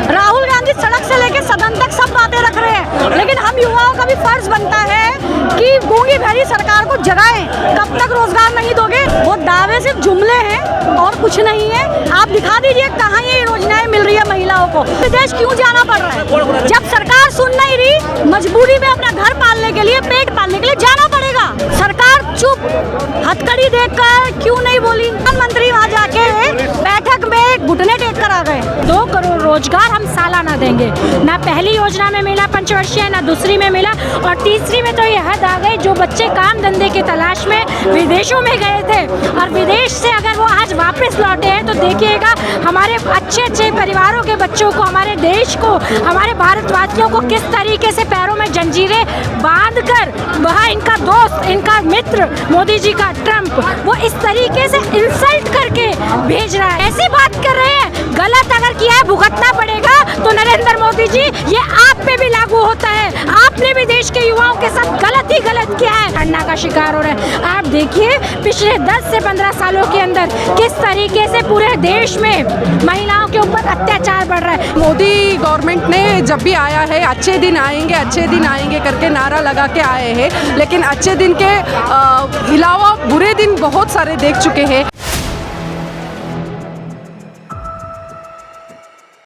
राहुल गांधी सड़क से लेकर सदन तक सब बातें रख रहे हैं, लेकिन हम युवाओं का भी फर्ज बनता है कि गूंगी भैरी सरकार को जगाएं। कब तक रोजगार नहीं दोगे? वो दावे सिर्फ जुमले हैं और कुछ नहीं है। आप दिखा दीजिए कहाँ ये योजनाएं मिल रही है महिलाओं को। विदेश क्यों जाना पड़ रहा है? जब सरकार सुन नहीं रही, मजबूरी में अपना घर पालने के लिए, पेट पालने के लिए जाना पड़ेगा। सरकार चुप, हथकड़ी देखकर क्यों नहीं बोली? प्रधानमंत्री वहाँ जाके बैठक में घुटने टेक कर आ गए। 2 करोड़ रोजगार हम सालाना देंगे। ना पहली योजना में मिला पंचवर्षीय, ना दूसरी में मिला, और तीसरी में तो ये हद आ गई जो बच्चे काम धंधे की तलाश में विदेशों में गए थे और विदेश से अगर वो आज वापस लौटे हैं तो देखिएगा हमारे अच्छे अच्छे परिवारों के बच्चों को, हमारे देश को, हमारे भारतवासियों को किस तरीके से पैरों में जंजीरें बांधकर वह इनका दोस्त, इनका मित्र मोदी जी का ट्रंप, वो इस तरीके से इंसल्ट करके भेज रहा है। ऐसी बात कर रहे हैं, गलत अगर किया है भुगतना पड़ेगा। तो नरेंद्र मोदी जी, ये आप पे भी लागू होता है। आपने भी देश के युवाओं के साथ गलत ही गलत किया है, अन्ना का शिकार हो रहा है। आप देखिए पिछले 10 से 15 सालों के अंदर किस तरीके से पूरे देश में महिलाओं के ऊपर अत्याचार बढ़ रहा है। मोदी गवर्नमेंट ने जब भी आया है अच्छे दिन आएंगे करके नारा लगा के आए हैं, लेकिन अच्छे दिन के अलावा बुरे दिन बहुत सारे देख चुके हैं।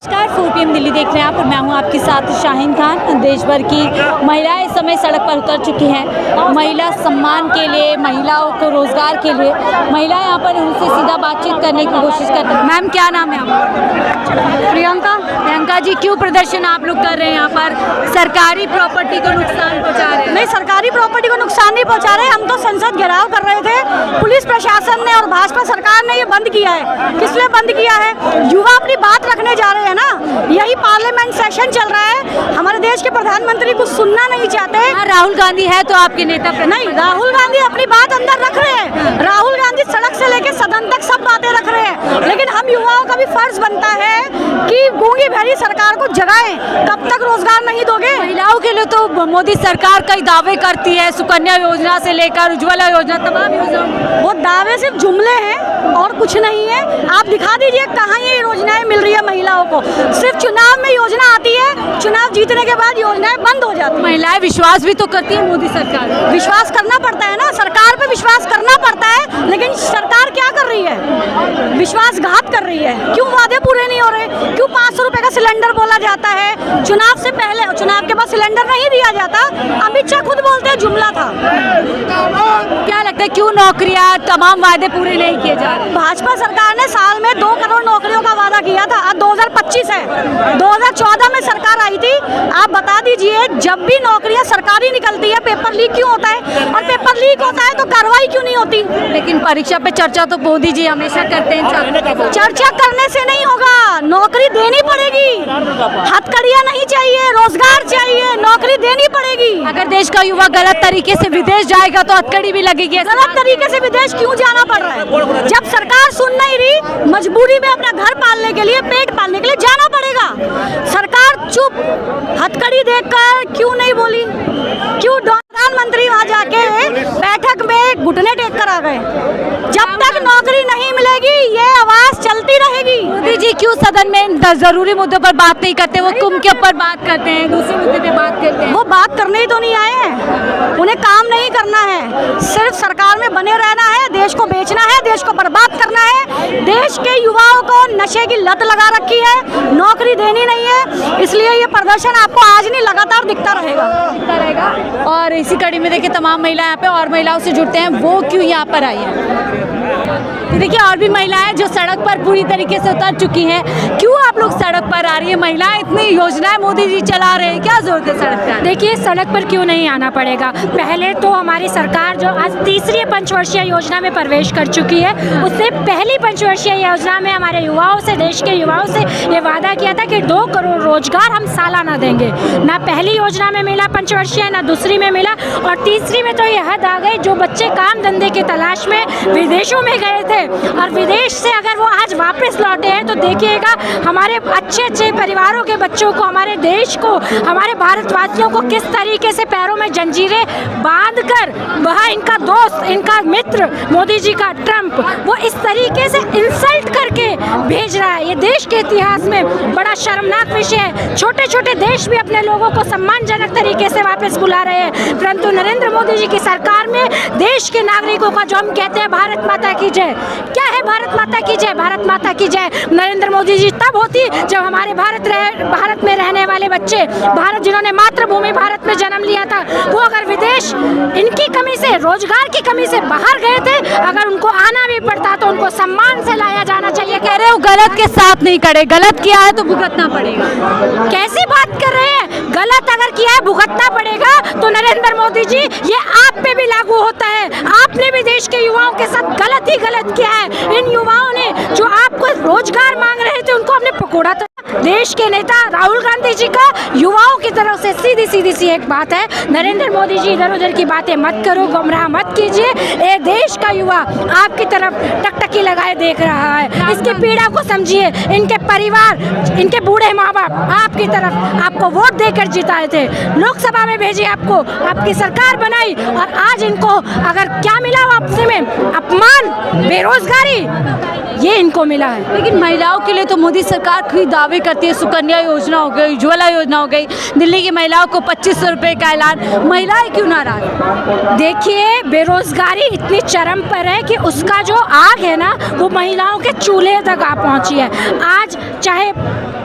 4 PM दिल्ली देख रहे हैं आप और मैं हूं आपके साथ शाहीन खान। देश भर की महिलाएं इस समय सड़क पर उतर चुकी हैं, महिला सम्मान के लिए, महिलाओं को रोजगार के लिए। महिलाएं यहाँ पर उनसे सीधा बातचीत करने की कोशिश कर रही हैं। मैम क्या नाम है आपका? प्रियंका जी, क्यों प्रदर्शन आप लोग कर रहे हैं यहाँ पर? सरकारी प्रॉपर्टी को नुकसान पहुँचा रहे हैं? नहीं, सरकारी प्रॉपर्टी को नुकसान नहीं पहुंचा रहे। हम तो संसद घेराव कर रहे थे, पुलिस प्रशासन ने और भाजपा सरकार ने ये बंद किया है। किस लिए बंद किया है? युवा अपनी बात रखने जा रहे हैं ना, यही पार्लियामेंट सेशन चल रहा है। हमारे देश के प्रधानमंत्री कुछ सुनना नहीं चाहते। राहुल गांधी है तो आपके नेता? नहीं, राहुल गांधी अपनी बात अंदर रख रहे हैं। राहुल गांधी सड़क से लेकर सदन तक सब बातें रख रहे हैं, लेकिन हम युवाओं का भी फर्ज बनता है कि गूंगी भैरी सरकार को जगाएं। कब तक रोजगार नहीं दोगे? महिलाओं के लिए तो मोदी सरकार कई दावे करती है, सुकन्या योजना से लेकर उज्ज्वला योजना, तमाम योजना। वो दावे सिर्फ जुमले हैं और कुछ नहीं है। आप दिखा दीजिए कहाँ ये योजनाएं मिल रही है महिलाओं को। सिर्फ चुनाव में योजना आती है, चुनाव जीतने के बाद योजनाएं बंद हो जाती हैं। महिलाएं विश्वास भी तो करती है मोदी सरकार। विश्वास करना पड़ता है ना, सरकार पे विश्वास करना पड़ता है, लेकिन सरकार क्या कर रही है? विश्वासघात कर रही है। क्यों वादे पूरे नहीं हो रहे? क्यों 500 रुपए का सिलेंडर बोला जाता है चुनाव से पहले, चुनाव के बाद सिलेंडर नहीं दिया जाता? अमित शाह खुद बोलते हैं जुमला था। क्या लगता है क्यों नौकरियां, तमाम वादे पूरे नहीं किए जा रहे? भाजपा सरकार ने साल में 2 करोड़ नौकरियों का वादा किया था। आज 2025 है, 2014 में सरकार आई थी। आप बता दीजिए, जब भी नौकरियां सरकारी निकलती है पेपर लीक क्यों होता है? और पेपर लीक होता है तो कार्रवाई क्यों नहीं होती? लेकिन परीक्षा पे चर्चा तो मोदी जी हमेशा करते हैं। चर्चा करने से नहीं होगा, नौकरी देनी पड़ेगी। हथकड़ियां नहीं चाहिए, रोजगार चाहिए, नौकरी देनी पड़ेगी। अगर देश का युवा गलत तरीके से विदेश जाएगा तो हथकड़ी भी लगेगी। गलत तरीके से विदेश क्यों जाना पड़ रहा है? जब सरकार सुन नहीं रही, मजबूरी में अपना घर पालने के लिए, पेट पालने के लिए जाना पड़ेगा। सरकार चुप, हथकड़ी देखकर क्यों नहीं बोली? क्यों? प्रधानमंत्री वहाँ जाके बैठक में घुटने टेक कर आ गए। जब तक नौकरी नहीं मिलेगी ये आवाज चलती रहेगी। मोदी जी क्यों सदन में जरूरी मुद्दों पर बात नहीं करते? वो कुंभ के ऊपर बात करते हैं, दूसरे मुद्दे पे बात करते हैं। वो बात करने ही तो नहीं आए हैं, उन्हें काम नहीं करना है, सिर्फ सरकार में बने रहना है, देश को बेचना है, देश को बर्बाद करना है। देश के युवाओं को नशे की लत लगा रखी है, नौकरी देनी नहीं है, इसलिए ये प्रदर्शन आपको आज नहीं लगातार दिखता रहेगा। और इसी कड़ी में देखिए तमाम महिलाएं यहाँ पे और महिलाओं से जुड़ते हैं, वो क्यों यहाँ पर आई हैं। तो देखिए और भी महिलाएं जो सड़क पर पूरी तरीके से उतर चुकी हैं। क्यों आप लोग सड़क पर आ रही है? महिलाएं इतनी योजनाएं मोदी जी चला रहे हैं, क्या जरूरत है सड़क पर? देखिए सड़क पर क्यों नहीं आना पड़ेगा? पहले तो हमारी सरकार जो आज तीसरी पंचवर्षीय योजना में प्रवेश कर चुकी है, उससे पहली पंचवर्षीय योजना में हमारे युवाओं से, देश के युवाओं से ये वादा किया था कि 2 करोड़ रोजगार हम सालाना देंगे। ना पहली योजना में मिला पंचवर्षीय, ना दूसरी में मिला, और तीसरी में तो ये हद आ गई जो बच्चे काम धंधे की तलाश में विदेशों में गए थे और विदेश से अगर वो आज वापस लौटे हैं तो देखिएगा हमारे अच्छे अच्छे परिवारों के बच्चों को, हमारे देश को, हमारे भारतवासियों को किस तरीके से पैरों में जंजीरें बांधकर वह इनका दोस्त, इनका मित्र मोदी जी का ट्रंप, वो इस तरीके से इंसल्ट करके भेज रहा है। ये देश के इतिहास में बड़ा शर्मनाक विषय है। छोटे छोटे देश भी अपने लोगों को सम्मानजनक तरीके से वापस बुला रहे हैं, परंतु नरेंद्र मोदी जी की सरकार में देश के नागरिकों का जो हम कहते हैं भारत माता की जय, क्या है भारत माता की जय? भारत माता की जय नरेंद्र मोदी जी तब होती जब हमारे भारत में रहने वाले बच्चे, भारत जिन्होंने मातृभूमि भारत में जन्म लिया था, वो अगर विदेश इनकी कमी से, रोजगार की कमी से बाहर गए थे, अगर उनको आना भी पड़ता तो उनको सम्मान से लाया जाना चाहिए। कह रहे हो गलत के साथ नहीं खड़े, गलत किया है तो भुगतना पड़ेगा। कैसी बात कर रहे हैं? गलत अगर किया है भुगतना पड़ेगा तो नरेंद्र मोदी जी ये आप पे भी लागू होता है। आपने भी देश के युवाओं के साथ गलत ही गलत किया है। इन युवाओं ने जो आपको रोजगार मांग रहे थे उनको आपने पकड़ा था। देश के नेता राहुल गांधी जी का युवाओं की तरफ से सीधी सी एक बात है, नरेंद्र मोदी जी इधर उधर की बातें मत करो, गुमराह मत कीजिए। ये देश का युवा आपकी तरफ टकटकी लगाए देख रहा है, इसकी पीड़ा को समझिए। इनके परिवार, इनके बूढ़े माँ बाप आपकी तरफ आपको वोट देकर जिताए थे, लोकसभा में भेजी, आपको आपकी सरकार बनाई, और आज इनको अगर क्या मिला वापसी में? अपमान, बेरोजगारी, ये इनको मिला है। लेकिन महिलाओं के लिए तो मोदी सरकार कई दावे करती है, सुकन्या योजना हो गई, उज्ज्वला योजना हो गई, दिल्ली की महिलाओं को 2500 रुपये का ऐलान, महिलाएं क्यों नाराज? देखिए, बेरोजगारी इतनी चरम पर है कि उसका जो आग है ना, वो महिलाओं के चूल्हे तक आ पहुंची है। आज चाहे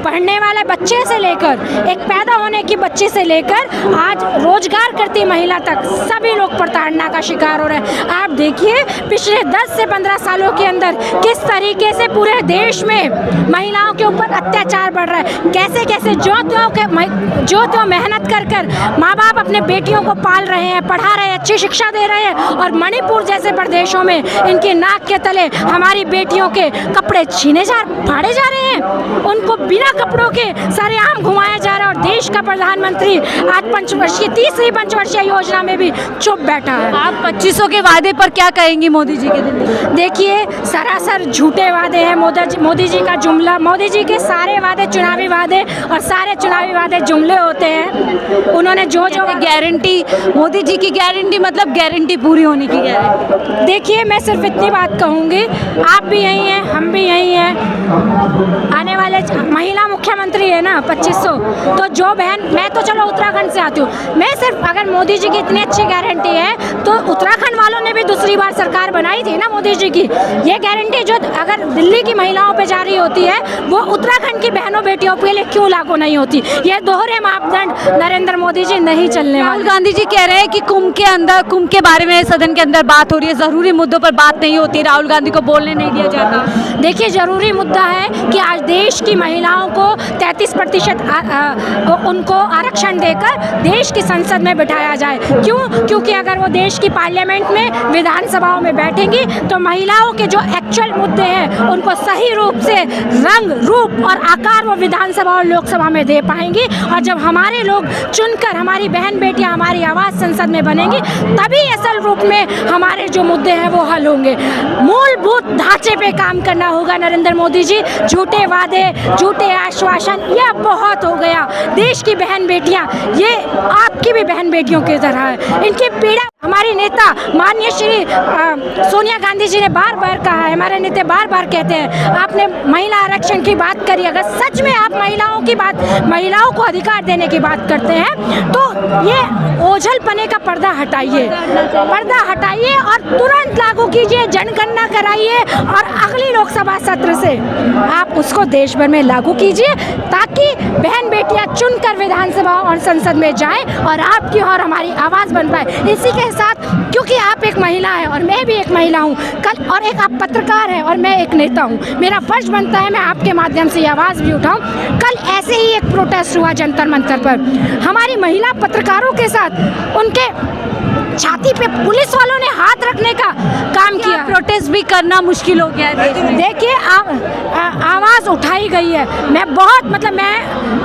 पढ़ने वाले बच्चे से लेकर एक पैदा होने की बच्ची से लेकर आज रोजगार करती महिला तक सभी लोग प्रताड़ना का शिकार हो रहे हैं। आप देखिए पिछले 10 से 15 सालों के अंदर किस तरीके से पूरे देश में महिलाओं के ऊपर अत्याचार बढ़ रहा है, कैसे कैसे जो त्यों मेहनत कर कर माँ बाप अपने बेटियों को पाल रहे हैं, पढ़ा रहे हैं, अच्छी शिक्षा दे रहे हैं, और मणिपुर जैसे प्रदेशों में इनके नाक के तले हमारी बेटियों के कपड़े फाड़े जा रहे हैं, उनको बिना कपड़ों के सरेआम घुमाया जा रहा है। और देश का प्रधानमंत्री आज तीसरी पंचवर्षीय योजना में भी चुप बैठा है। आप 2500 के वादे पर क्या कहेंगी मोदी जी के दिन? देखिए, सरासर झूठे वादे हैं मोदी जी का जुमला। मोदी जी के सारे वादे चुनावी वादे, और सारे चुनावी वादे जुमले होते हैं। उन्होंने जो गारंटी, मोदी जी की गारंटी मतलब गारंटी पूरी होने की गारंटी। देखिए, मैं सिर्फ इतनी बात कहूँगी, आप भी यही हैं, हम भी यही हैं, आने वाले महिला मुख्यमंत्री है ना 2500, तो जो बहन, मैं तो चलो उत्तराखंड से आती हूँ, मैं सिर्फ अगर मोदी जी की इतनी अच्छी गारंटी है तो उत्तराखंड वालों ने भी दूसरी बार सरकार बनाई थी ना मोदी जी की। ये गारंटी जो अगर दिल्ली की महिलाओं पे जारी होती है वो उत्तराखंड की बहनों बेटियों के लिए क्यों लागू नहीं होती? ये दोहरे मापदंड नरेंद्र मोदी जी नहीं चलने वाले। राहुल गांधी जी कह रहे हैं कि कुंभ के बारे में सदन के अंदर बात हो रही है, जरूरी मुद्दों पर बात नहीं होती, राहुल गांधी को बोलने नहीं दिया जाता। देखिए, जरूरी मुद्दा है कि आज देश की महिलाओं को 33% उनको आरक्षण देकर देश की संसद में बिठाया जाए। क्यों? क्योंकि अगर वो देश की पार्लियामेंट में, विधानसभाओं में बैठेंगी तो महिलाओं के जो एक्चुअल मुद्दे हैं उनको सही रूप से रंग, रूप और आकार वो विधानसभा और लोकसभा में दे पाएंगी। और जब हमारे लोग चुनकर, हमारी बहन बेटियां हमारी आवाज़ संसद में बनेंगी, तभी असल रूप में हमारे जो मुद्दे हैं वो हल होंगे। मूलभूत ढांचे पे काम करना होगा नरेंद्र मोदी जी। झूठे वादे, झूठे आश्वासन, यह बहुत हो गया। देश की बहन बेटियां, ये आपकी भी बहन बेटियों की तरह है, इनकी पीड़ा हमारी नेता माननीय श्री सोनिया गांधी जी ने बार बार कहा है, हमारे नेता बार बार कहते हैं। आपने महिला आरक्षण की बात करी, अगर सच में आप महिलाओं को अधिकार देने की बात करते हैं तो ये ओझलपने का पर्दा हटाइए और तुरंत लागू कीजिए, जनगणना कराइए और अगली लोकसभा सत्र से आप उसको देश भर में लागू कीजिए, ताकि बहन बेटियां चुनकर विधानसभा और संसद में जाएं और आपकी और हमारी आवाज़ बन पाए। इसी के साथ, क्योंकि आप एक महिला हैं और मैं भी एक महिला हूं, कल और एक आप पत्रकार हैं और मैं एक नेता हूं, मेरा फर्ज बनता है मैं आपके माध्यम से ये आवाज़ भी उठाऊं। कल ऐसे ही एक प्रोटेस्ट हुआ जंतर मंतर पर, हमारी महिला पत्रकारों के साथ उनके छाती पे पुलिस वालों ने हाथ रखने का काम किया। प्रोटेस्ट भी करना मुश्किल हो गया है देश में। देखिए आवाज़ उठाई गई है। मैं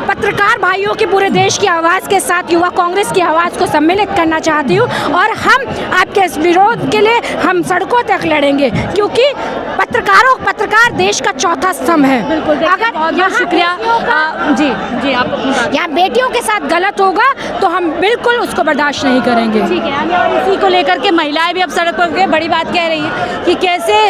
पत्रकार भाइयों की पूरे देश की आवाज़ के साथ युवा कांग्रेस की आवाज़ को सम्मिलित करना चाहती हूँ और हम आपके इस विरोध के लिए हम सड़कों तक लड़ेंगे, क्योंकि पत्रकार देश का चौथा स्तंभ है। अगर बहुत शुक्रिया जी आप अपनी बात। यहाँ बेटियों के साथ गलत होगा तो हम बिल्कुल उसको बर्दाश्त नहीं करेंगे। ठीक है, और इसी को लेकर के महिलाएं भी अब सड़क पर गए, बड़ी बात कह रही हैं कि कैसे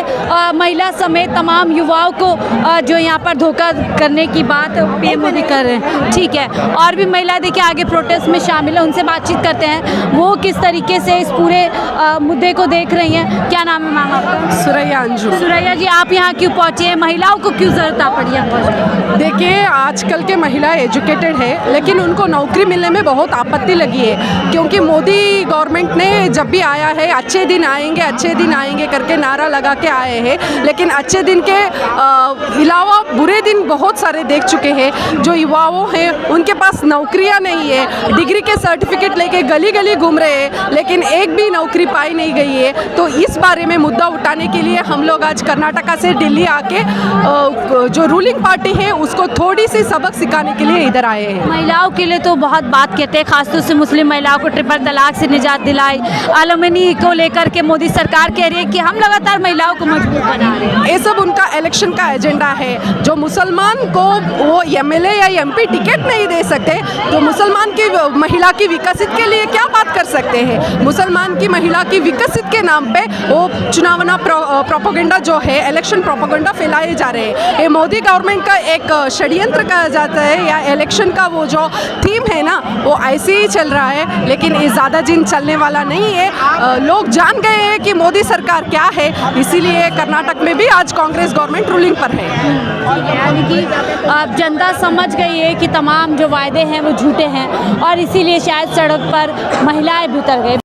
महिला समेत तमाम युवाओं को जो यहाँ पर धोखा करने की बात पीएम मोदी कर रहे हैं। ठीक है, और भी महिलाएं देखिए आगे प्रोटेस्ट में शामिल है, उनसे बातचीत करते हैं वो किस तरीके से इस पूरे मुद्दे को देख रही हैं। क्या नाम है मैम आपका? सुरैया अंजुम। सुरैया जी, आप यहाँ क्यों पहुँचे हैं? महिलाओं को क्यों जरूरत पड़ी है? देखिए, आजकल के महिला एजुकेटेड है, लेकिन उनको नौकरी मिलने में बहुत आपत्ति लगी है, क्योंकि मोदी गवर्नमेंट ने जब भी आया है अच्छे दिन आएंगे करके नारा लगा के आए हैं, लेकिन अच्छे दिन के अलावा बुरे दिन बहुत सारे देख चुके हैं। जो युवाओं हैं उनके पास नौकरियां नहीं है, डिग्री के सर्टिफिकेट लेके गली गली घूम रहे हैं, लेकिन एक भी नौकरी पाई नहीं गई है। तो इस बारे में मुद्दा उठाने के लिए हम लोग आज कर्नाटका से दिल्ली आके जो रूलिंग पार्टी है उसको थोड़ी सी सबक सिखाने के लिए इधर आए हैं। महिलाओं के लिए तो बहुत बात कहते हैं, खासतौर से मुस्लिम महिलाओं को ट्रिपल तलाक से निजात दिलाई, एलिमनी को लेकर के मोदी सरकार कह रही है कि हम लगातार महिलाओं को मजबूत बना रहे हैं। ये सब उनका इलेक्शन का एजेंडा है। जो मुसलमान को वो एमएलए या एमपी टिकट नहीं दे सकते, तो मुसलमान की महिला की विकसित के लिए क्या बात कर सकते हैं? मुसलमान की महिला की विकसित के नाम पे वो चुनावना प्रोपेगेंडा जो है, इलेक्शन प्रोपेगेंडा फैलाए जा रहे हैं। ये मोदी गवर्नमेंट का एक षड्यंत्र कहा जाता है, या इलेक्शन का वो जो थीम है ना, वो ऐसे ही चल रहा है, लेकिन ये ज़्यादा दिन चलने वाला नहीं है। लोग जान गए हैं कि मोदी सरकार क्या है, इसीलिए कर्नाटक में भी आज कांग्रेस गवर्नमेंट रूलिंग पर है। यानी कि अब जनता समझ गई है कि तमाम जो वायदे हैं वो झूठे हैं और इसीलिए शायद सड़क पर महिलाएं भी उतर गए।